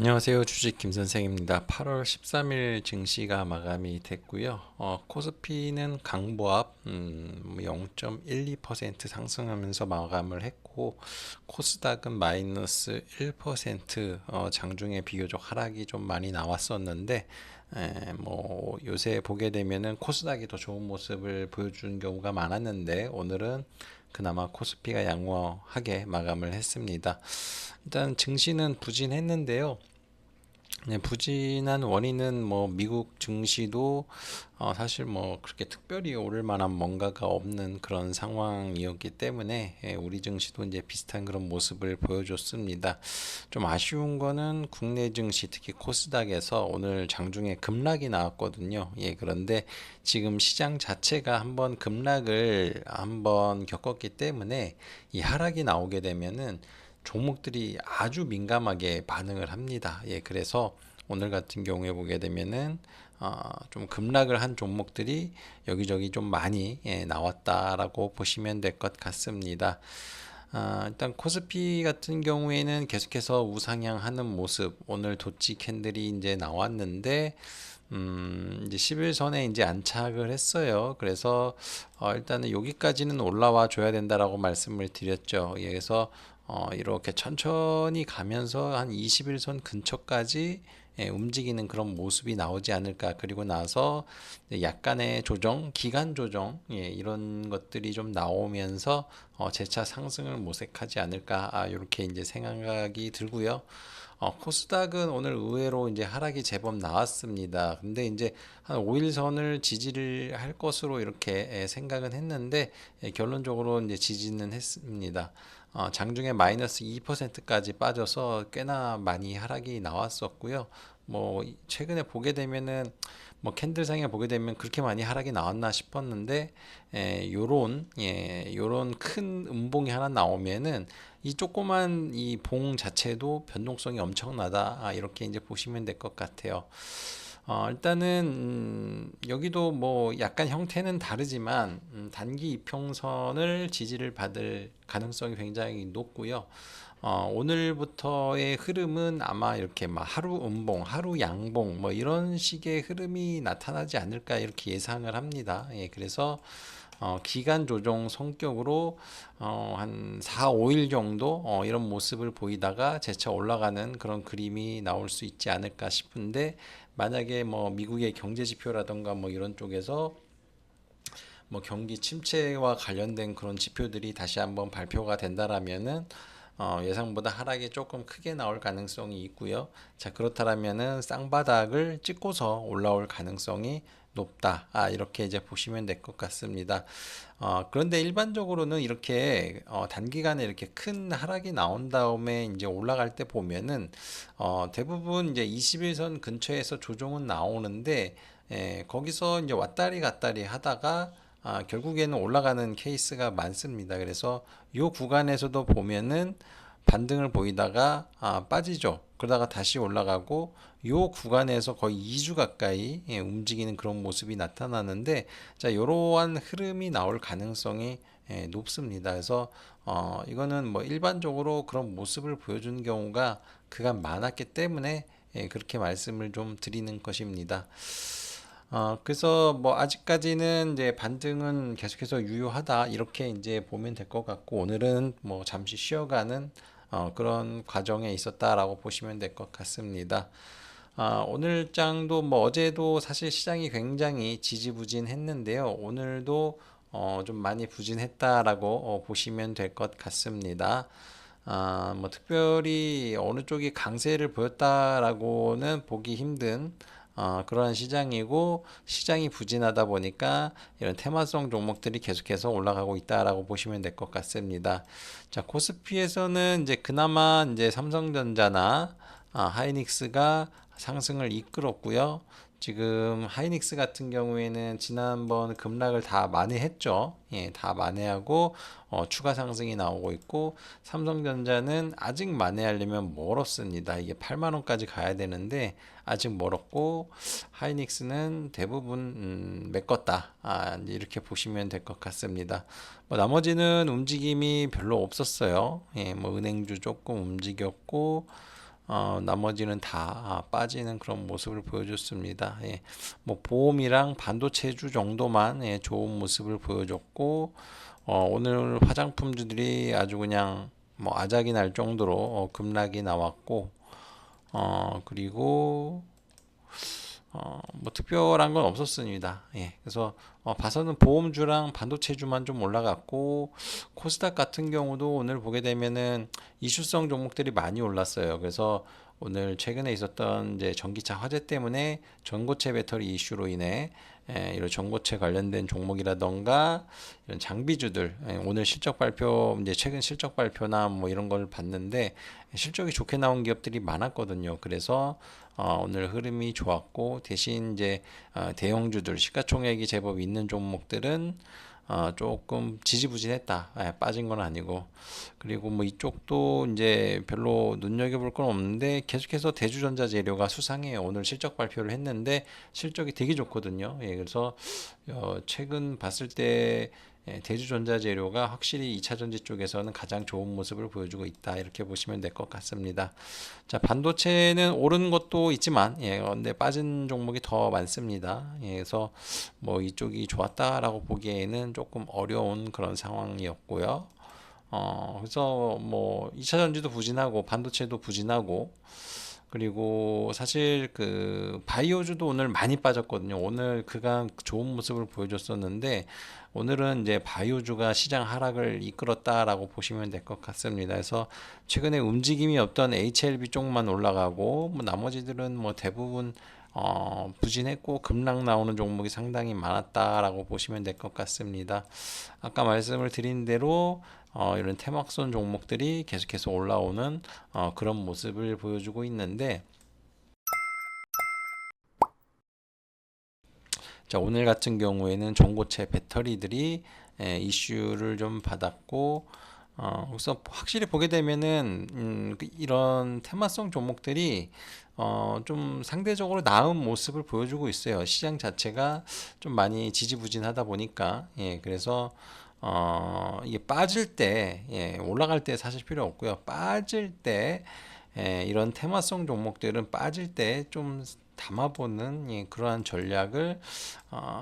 안녕하세요. 주식 김선생입니다. 8월 13일 증시가 마감이 됐고요. 코스피는 강보합 0.12% 상승하면서 마감을 했고, 코스닥은 마이너스 1% 장중에 비교적 하락이 좀 많이 나왔었는데, 뭐 요새 보게 되면은 코스닥이 더 좋은 모습을 보여주는 경우가 많았는데, 오늘은 그나마 코스피가 양호하게 마감을 했습니다. 일단 증시는 부진했는데요. 네, 부진한 원인은 뭐 미국 증시도 사실 뭐 그렇게 특별히 오를 만한 뭔가가 없는 그런 상황이었기 때문에 우리 증시도 이제 비슷한 그런 모습을 보여줬습니다. 좀 아쉬운 거는 국내 증시 특히 코스닥에서 오늘 장중에 급락이 나왔거든요. 그런데 지금 시장 자체가 한번 급락을 한번 겪었기 때문에 이 하락이 나오게 되면은 종목들이 아주 민감하게 반응을 합니다. 그래서 오늘 같은 경우에 보게 되면은 좀 급락을 한 종목들이 여기저기 좀 많이 나왔다라고 보시면 될 것 같습니다. 일단 코스피 같은 경우에는 계속해서 우상향하는 모습, 오늘 도치 캔들이 이제 나왔는데 이제 11선에 이제 안착을 했어요. 그래서 일단은 여기까지는 올라와 줘야 된다라고 말씀을 드렸죠. 그래서 이렇게 천천히 가면서 한 21선 근처까지 움직이는 그런 모습이 나오지 않을까. 그리고 나서 약간의 조정, 기간 조정, 이런 것들이 좀 나오면서 재차 상승을 모색하지 않을까. 이렇게 이제 생각이 들고요. 코스닥은 오늘 의외로 이제 하락이 제법 나왔습니다. 근데 이제 한 5일선을 지지를 할 것으로 이렇게 생각은 했는데 결론적으로 이제 지지는 했습니다. 장중에 마이너스 2%까지 빠져서 꽤나 많이 하락이 나왔었고요. 뭐 최근에 보게 되면은 뭐 캔들상에 보게 되면 그렇게 많이 하락이 나왔나 싶었는데 요런 큰 음봉이 하나 나오면은 이 조그만 이 봉 자체도 변동성이 엄청나다. 이렇게 이제 보시면 될 것 같아요. 일단은 여기도 뭐 약간 형태는 다르지만 단기 이평선을 지지를 받을 가능성이 굉장히 높고요. 오늘부터의 흐름은 아마 이렇게 막 하루 음봉, 하루 양봉 뭐 이런 식의 흐름이 나타나지 않을까 이렇게 예상을 합니다. 그래서 기간 조정 성격으로 한 4, 5일 정도 이런 모습을 보이다가 재차 올라가는 그런 그림이 나올 수 있지 않을까 싶은데 만약에 뭐 미국의 경제 지표라던가 뭐 이런 쪽에서 뭐 경기 침체와 관련된 그런 지표들이 다시 한번 발표가 된다라면은 예상보다 하락이 조금 크게 나올 가능성이 있고요. 자, 그렇다면은 쌍바닥을 찍고서 올라올 가능성이 높다. 이렇게 이제 보시면 될 것 같습니다. 그런데 일반적으로는 이렇게 단기간에 이렇게 큰 하락이 나온 다음에 이제 올라갈 때 보면은 대부분 이제 21선 근처에서 조정은 나오는데 거기서 이제 왔다리 갔다리 하다가 결국에는 올라가는 케이스가 많습니다. 그래서 이 구간에서도 보면은 반등을 보이다가 빠지죠. 그러다가 다시 올라가고 요 구간에서 거의 2주 가까이 움직이는 그런 모습이 나타나는데 자, 이러한 흐름이 나올 가능성이 높습니다. 그래서 이거는 뭐 일반적으로 그런 모습을 보여주는 경우가 그간 많았기 때문에 그렇게 말씀을 좀 드리는 것입니다. 그래서 뭐 아직까지는 이제 반등은 계속해서 유효하다 이렇게 이제 보면 될 것 같고 오늘은 뭐 잠시 쉬어가는 그런 과정에 있었다라고 보시면 될 것 같습니다. 오늘 장도 뭐 어제도 사실 시장이 굉장히 지지부진했는데요. 오늘도 좀 많이 부진했다라고 보시면 될 것 같습니다. 뭐 특별히 어느 쪽이 강세를 보였다라고는 보기 힘든 그러한 시장이고 시장이 부진하다 보니까 이런 테마성 종목들이 계속해서 올라가고 있다라고 보시면 될 것 같습니다. 자, 코스피에서는 이제 그나마 이제 삼성전자나 하이닉스가 상승을 이끌었고요. 지금 하이닉스 같은 경우에는 지난번 급락을 다 만회했죠. 다 만회하고 추가 상승이 나오고 있고 삼성전자는 아직 만회하려면 멀었습니다. 이게 8만 원까지 가야 되는데 아직 멀었고 하이닉스는 대부분 메꿨다. 이제 이렇게 보시면 될 것 같습니다. 뭐 나머지는 움직임이 별로 없었어요. 뭐 은행주 조금 움직였고 나머지는 다 빠지는 그런 모습을 보여줬습니다. 예, 뭐 보험이랑 반도체주 정도만 좋은 모습을 보여줬고 오늘 화장품주들이 아주 그냥 뭐 아작이 날 정도로 급락이 나왔고 그리고 뭐 특별한 건 없었습니다. 예, 그래서 봐서는 보험주랑 반도체주만 좀 올라갔고 코스닥 같은 경우도 오늘 보게 되면은 이슈성 종목들이 많이 올랐어요. 그래서 오늘 최근에 있었던 이제 전기차 화재 때문에 전고체 배터리 이슈로 인해 이런 전고체 관련된 종목이라던가 이런 장비주들 오늘 실적 발표 이제 최근 실적 발표나 뭐 이런 걸 봤는데 실적이 좋게 나온 기업들이 많았거든요. 그래서 오늘 흐름이 좋았고 대신 이제 대형주들 시가총액이 제법 있는 종목들은 조금 지지부진했다. 빠진 건 아니고. 그리고 뭐 이쪽도 이제 별로 눈여겨볼 건 없는데 계속해서 대주전자 재료가 수상해요. 오늘 실적 발표를 했는데 실적이 되게 좋거든요. 예, 그래서 최근 봤을 때 대주전자 재료가 확실히 2차 전지 쪽에서는 가장 좋은 모습을 보여주고 있다. 이렇게 보시면 될 것 같습니다. 자, 반도체는 오른 것도 있지만, 근데 빠진 종목이 더 많습니다. 그래서 뭐 이쪽이 좋았다라고 보기에는 조금 어려운 그런 상황이었고요. 그래서 뭐 2차 전지도 부진하고 반도체도 부진하고 그리고 사실 그 바이오주도 오늘 많이 빠졌거든요. 오늘 그간 좋은 모습을 보여줬었는데 오늘은 이제 바이오주가 시장 하락을 이끌었다라고 보시면 될 것 같습니다. 그래서 최근에 움직임이 없던 HLB 쪽만 올라가고 뭐 나머지들은 뭐 대부분 부진했고 급락 나오는 종목이 상당히 많았다라고 보시면 될 것 같습니다. 아까 말씀을 드린 대로 이런 테막선 종목들이 계속해서 올라오는 그런 모습을 보여주고 있는데 자, 오늘 같은 경우에는 전고체 배터리들이 이슈를 좀 받았고 그래서 확실히 보게 되면은 이런 테마성 종목들이 좀 상대적으로 나은 모습을 보여주고 있어요. 시장 자체가 좀 많이 지지부진하다 보니까 그래서 이게 빠질 때 올라갈 때 사실 필요 없고요. 빠질 때 이런 테마성 종목들은 빠질 때 좀 담아보는 그러한 전략을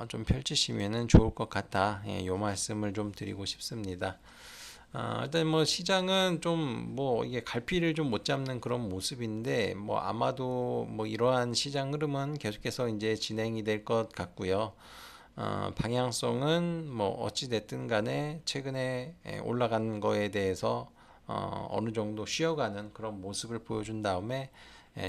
좀 펼치시면은 좋을 것 같다. 요 말씀을 좀 드리고 싶습니다. 일단 뭐 시장은 좀 뭐 이게 갈피를 좀 못 잡는 그런 모습인데 뭐 아마도 뭐 이러한 시장 흐름은 계속해서 이제 진행이 될 것 같고요. 방향성은 뭐 어찌 됐든 간에 최근에 올라간 거에 대해서 어느 정도 쉬어가는 그런 모습을 보여준 다음에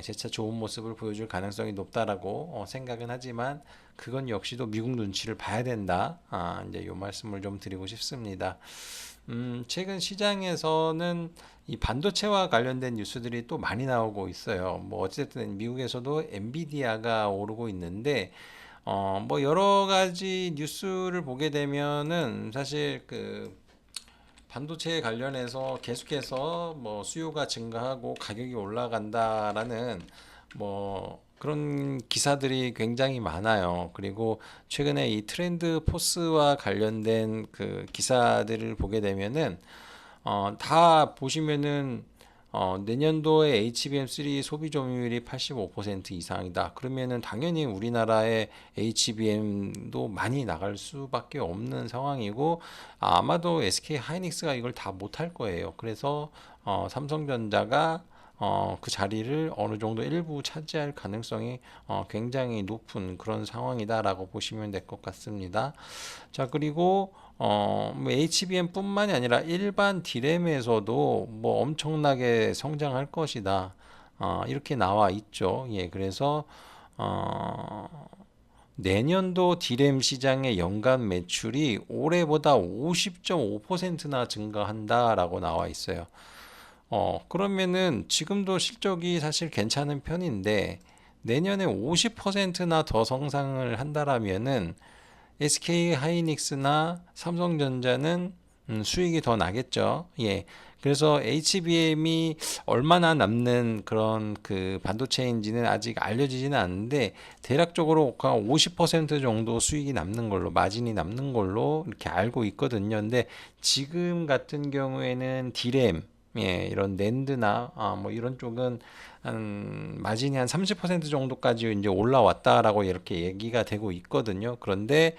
재차 좋은 모습을 보여줄 가능성이 높다라고 생각은 하지만 그건 역시도 미국 눈치를 봐야 된다. 이제 요 말씀을 좀 드리고 싶습니다. 최근 시장에서는 이 반도체와 관련된 뉴스들이 또 많이 나오고 있어요. 뭐 어쨌든 미국에서도 엔비디아가 오르고 있는데 뭐 여러 가지 뉴스를 보게 되면은 사실 그 반도체 관련해서 계속해서 뭐 수요가 증가하고 가격이 올라간다라는 뭐 그런 기사들이 굉장히 많아요. 그리고 최근에 이 트렌드 포스와 관련된 그 기사들을 보게 되면은 다 보시면은 내년도에 HBM3 소비 점유율이 85% 이상이다. 그러면은 당연히 우리나라의 HBM도 많이 나갈 수밖에 없는 상황이고 아마도 SK 하이닉스가 이걸 다 못할 거예요. 그래서 삼성전자가 그 자리를 어느 정도 일부 차지할 가능성이 굉장히 높은 그런 상황이다라고 보시면 될 것 같습니다. 자, 그리고 뭐 HBM뿐만이 아니라 일반 D램에서도 뭐 엄청나게 성장할 것이다. 이렇게 나와 있죠. 예, 그래서 어, 내년도 D램 시장의 연간 매출이 올해보다 50.5%나 증가한다라고 나와 있어요. 그러면은 지금도 실적이 사실 괜찮은 편인데 내년에 50%나 더 성장을 한다라면은 SK 하이닉스나 삼성전자는 수익이 더 나겠죠. 예. 그래서 HBM이 얼마나 남는 그런 그 반도체인지는 아직 알려지지는 않는데 대략적으로 한 50% 정도 수익이 남는 걸로 마진이 남는 걸로 이렇게 알고 있거든요. 근데 지금 같은 경우에는 D램 예, 이런 낸드나 뭐 이런 쪽은 한 마진이 한 30% 정도까지 이제 올라왔다라고 이렇게 얘기가 되고 있거든요. 그런데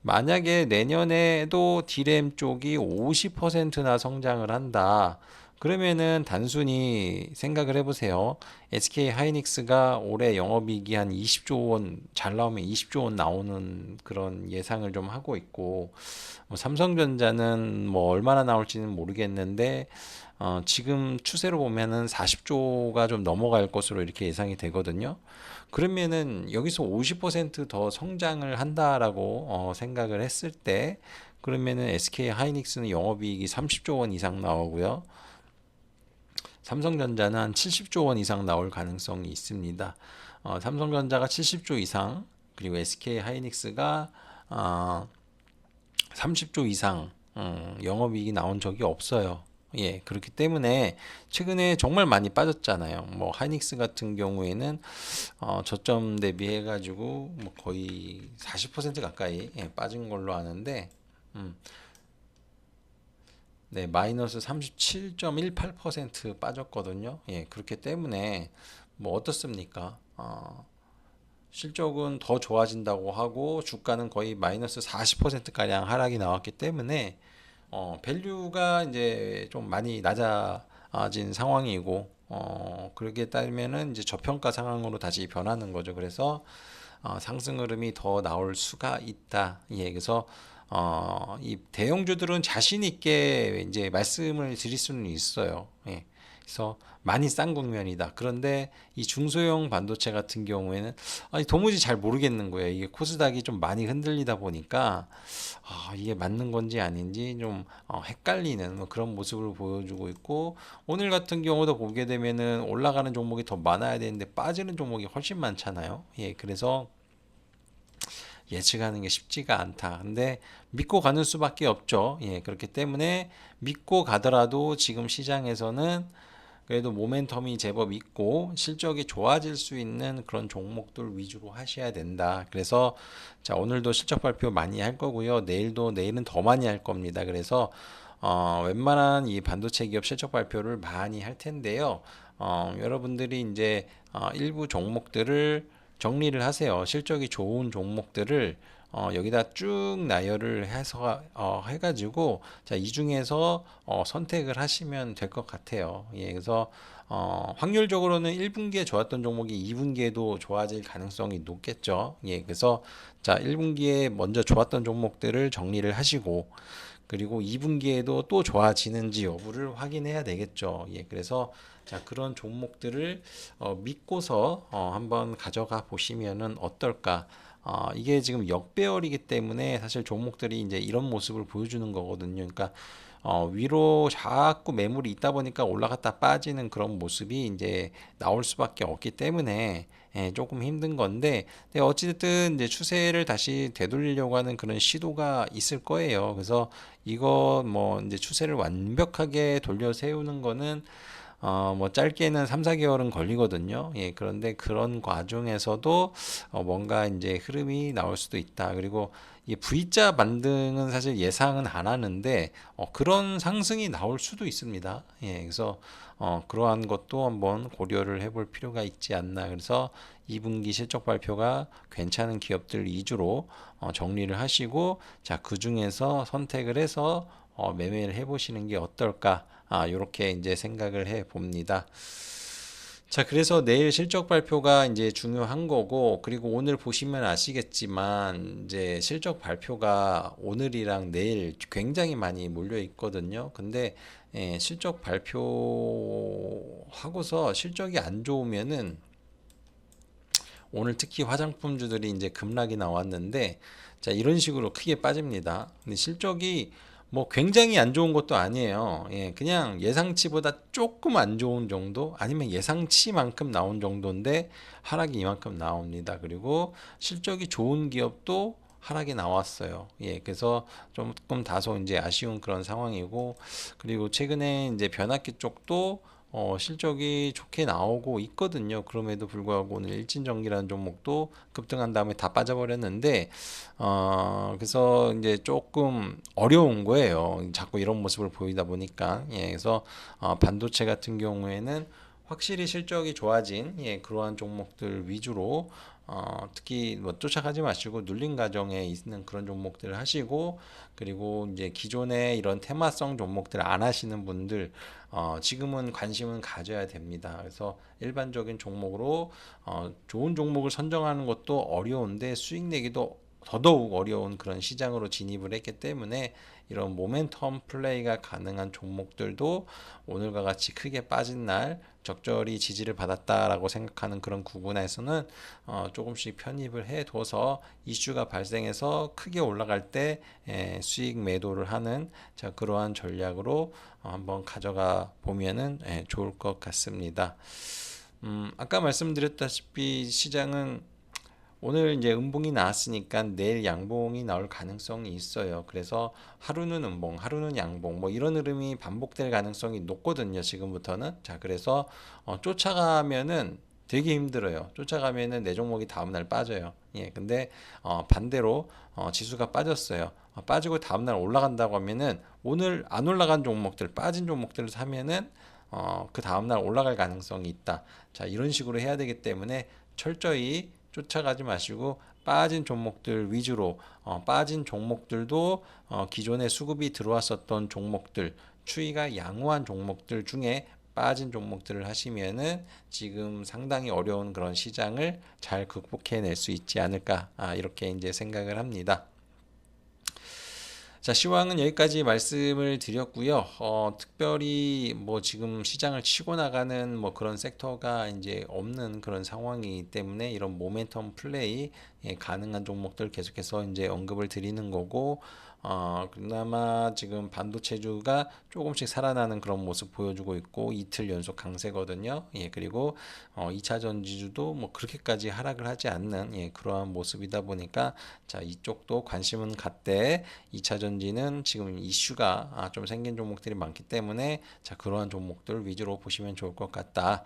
만약에 내년에도 디램 쪽이 50%나 성장을 한다. 그러면은 단순히 생각을 해보세요. SK 하이닉스가 올해 영업이익이 한 20조 원, 잘 나오면 20조 원 나오는 그런 예상을 좀 하고 있고, 뭐 삼성전자는 뭐 얼마나 나올지는 모르겠는데, 지금 추세로 보면은 40조가 좀 넘어갈 것으로 이렇게 예상이 되거든요. 그러면은 여기서 50%더 성장을 한다라고 생각을 했을 때, 그러면은 SK 하이닉스는 영업이익이 30조 원 이상 나오고요. 삼성전자는 한 70조 원 이상 나올 가능성이 있습니다. 삼성전자가 70조 이상, 그리고 SK 하이닉스가 어, 30조 이상 영업이익이 나온 적이 없어요. 예, 그렇기 때문에 최근에 정말 많이 빠졌잖아요. 뭐 하이닉스 같은 경우에는 저점 대비해 가지고 뭐 거의 40% 가까이 빠진 걸로 아는데 음, 네, 마이너스 37.18% 빠졌거든요. 예, 그렇기 때문에 뭐 어떻습니까? 실적은 더 좋아진다고 하고 주가는 거의 마이너스 40%가량 하락이 나왔기 때문에 밸류가 이제 좀 많이 낮아진 상황이고 그러기에 따르면은 이제 저평가 상황으로 다시 변하는 거죠. 그래서 상승 흐름이 더 나올 수가 있다. 예, 그래서 이 대형주들은 자신 있게 이제 말씀을 드릴 수는 있어요. 예. 그래서 많이 싼 국면이다. 그런데 이 중소형 반도체 같은 경우에는 아니 도무지 잘 모르겠는 거예요. 이게 코스닥이 좀 많이 흔들리다 보니까 이게 맞는 건지 아닌지 좀 헷갈리는 뭐 그런 모습을 보여주고 있고 오늘 같은 경우도 보게 되면은 올라가는 종목이 더 많아야 되는데 빠지는 종목이 훨씬 많잖아요. 예, 그래서 예측하는 게 쉽지가 않다. 근데 믿고 가는 수밖에 없죠. 예, 그렇기 때문에 믿고 가더라도 지금 시장에서는 그래도 모멘텀이 제법 있고 실적이 좋아질 수 있는 그런 종목들 위주로 하셔야 된다. 그래서 자, 오늘도 실적 발표 많이 할 거고요. 내일은 더 많이 할 겁니다. 그래서 웬만한 이 반도체 기업 실적 발표를 많이 할 텐데요. 여러분들이 이제 일부 종목들을 정리를 하세요. 실적이 좋은 종목들을 여기다 쭉 나열을 해서 해가지고 자, 이 중에서 선택을 하시면 될 것 같아요. 예, 그래서 확률적으로는 1분기에 좋았던 종목이 2분기에도 좋아질 가능성이 높겠죠. 예, 그래서 자, 1분기에 먼저 좋았던 종목들을 정리를 하시고 그리고 2분기에도 또 좋아지는지 여부를 확인해야 되겠죠. 예, 그래서 자, 그런 종목들을 믿고서 한번 가져가 보시면은 어떨까? 이게 지금 역배열이기 때문에 사실 종목들이 이제 이런 모습을 보여주는 거거든요. 그러니까 위로 자꾸 매물이 있다 보니까 올라갔다 빠지는 그런 모습이 이제 나올 수밖에 없기 때문에 조금 힘든 건데, 근데 어찌됐든 이제 추세를 다시 되돌리려고 하는 그런 시도가 있을 거예요. 그래서 이거 뭐 이제 추세를 완벽하게 돌려 세우는 거는 뭐 짧게는 3, 4개월은 걸리거든요. 예, 그런데 그런 과정에서도 뭔가 이제 흐름이 나올 수도 있다. 그리고 이 V자 반등은 사실 예상은 안 하는데 그런 상승이 나올 수도 있습니다. 예, 그래서 그러한 것도 한번 고려를 해볼 필요가 있지 않나. 그래서 2분기 실적 발표가 괜찮은 기업들 위주로 정리를 하시고 자, 그 중에서 선택을 해서 매매를 해보시는 게 어떨까? 요렇게 이제 생각을 해 봅니다. 자, 그래서 내일 실적 발표가 이제 중요한 거고, 그리고 오늘 보시면 아시겠지만, 이제 실적 발표가 오늘이랑 내일 굉장히 많이 몰려 있거든요. 근데, 실적 발표하고서 실적이 안 좋으면은, 오늘 특히 화장품주들이 이제 급락이 나왔는데, 자, 이런 식으로 크게 빠집니다. 근데 실적이 뭐 굉장히 안 좋은 것도 아니에요. 예, 그냥 예상치보다 조금 안 좋은 정도, 아니면 예상치만큼 나온 정도인데 하락이 이만큼 나옵니다. 그리고 실적이 좋은 기업도 하락이 나왔어요. 예, 그래서 조금 다소 이제 아쉬운 그런 상황이고, 그리고 최근에 이제 변압기 쪽도 실적이 좋게 나오고 있거든요. 그럼에도 불구하고 오늘 일진전기라는 종목도 급등한 다음에 다 빠져버렸는데, 그래서 이제 조금 어려운 거예요. 자꾸 이런 모습을 보이다 보니까. 예, 그래서 반도체 같은 경우에는 확실히 실적이 좋아진 그러한 종목들 위주로 특히 뭐 쫓아가지 마시고 눌린 과정에 있는 그런 종목들을 하시고, 그리고 이제 기존에 이런 테마성 종목들 안 하시는 분들 지금은 관심은 가져야 됩니다. 그래서 일반적인 종목으로 좋은 종목을 선정하는 것도 어려운데 수익 내기도 더더욱 어려운 그런 시장으로 진입을 했기 때문에 이런 모멘텀 플레이가 가능한 종목들도 오늘과 같이 크게 빠진 날 적절히 지지를 받았다라고 생각하는 그런 구간에서는 조금씩 편입을 해둬서 이슈가 발생해서 크게 올라갈 때 수익 매도를 하는 자 그러한 전략으로 한번 가져가 보면은 좋을 것 같습니다. 아까 말씀드렸다시피 시장은 오늘 이제 음봉이 나왔으니까 내일 양봉이 나올 가능성이 있어요. 그래서 하루는 음봉, 하루는 양봉, 뭐 이런 흐름이 반복될 가능성이 높거든요. 지금부터는. 자, 그래서 쫓아가면은 되게 힘들어요. 쫓아가면은 내 종목이 다음날 빠져요. 예, 근데 반대로 지수가 빠졌어요. 빠지고 다음날 올라간다고 하면은 오늘 안 올라간 종목들, 빠진 종목들을 사면은 그 다음날 올라갈 가능성이 있다. 자, 이런 식으로 해야 되기 때문에 철저히 쫓아가지 마시고 빠진 종목들 위주로 빠진 종목들도 기존에 수급이 들어왔었던 종목들 추이가 양호한 종목들 중에 빠진 종목들을 하시면은 지금 상당히 어려운 그런 시장을 잘 극복해낼 수 있지 않을까 이렇게 이제 생각을 합니다. 자, 시황은 여기까지 말씀을 드렸고요. 특별히 뭐 지금 시장을 치고 나가는 뭐 그런 섹터가 이제 없는 그런 상황이기 때문에 이런 모멘텀 플레이 가능한 종목들 계속해서 이제 언급을 드리는 거고, 그나마 지금 반도체주가 조금씩 살아나는 그런 모습 보여주고 있고 이틀 연속 강세거든요. 예, 그리고 2차 전지주도 뭐 그렇게까지 하락을 하지 않는 그러한 모습이다 보니까 자, 이쪽도 관심은 갖되 2차 전지는 지금 이슈가 좀 생긴 종목들이 많기 때문에 자, 그러한 종목들 위주로 보시면 좋을 것 같다.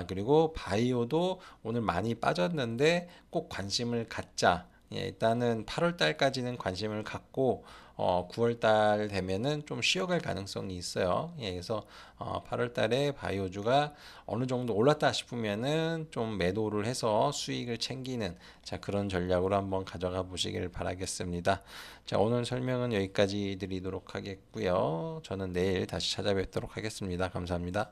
그리고 바이오도 오늘 많이 빠졌는데 꼭 관심을 갖자. 예, 일단은 8월 달까지는 관심을 갖고 9월 달 되면은 좀 쉬어갈 가능성이 있어요. 예, 그래서 8월 달에 바이오주가 어느 정도 올랐다 싶으면은 좀 매도를 해서 수익을 챙기는 자, 그런 전략으로 한번 가져가 보시길 바라겠습니다. 자, 오늘 설명은 여기까지 드리도록 하겠고요. 저는 내일 다시 찾아뵙도록 하겠습니다. 감사합니다.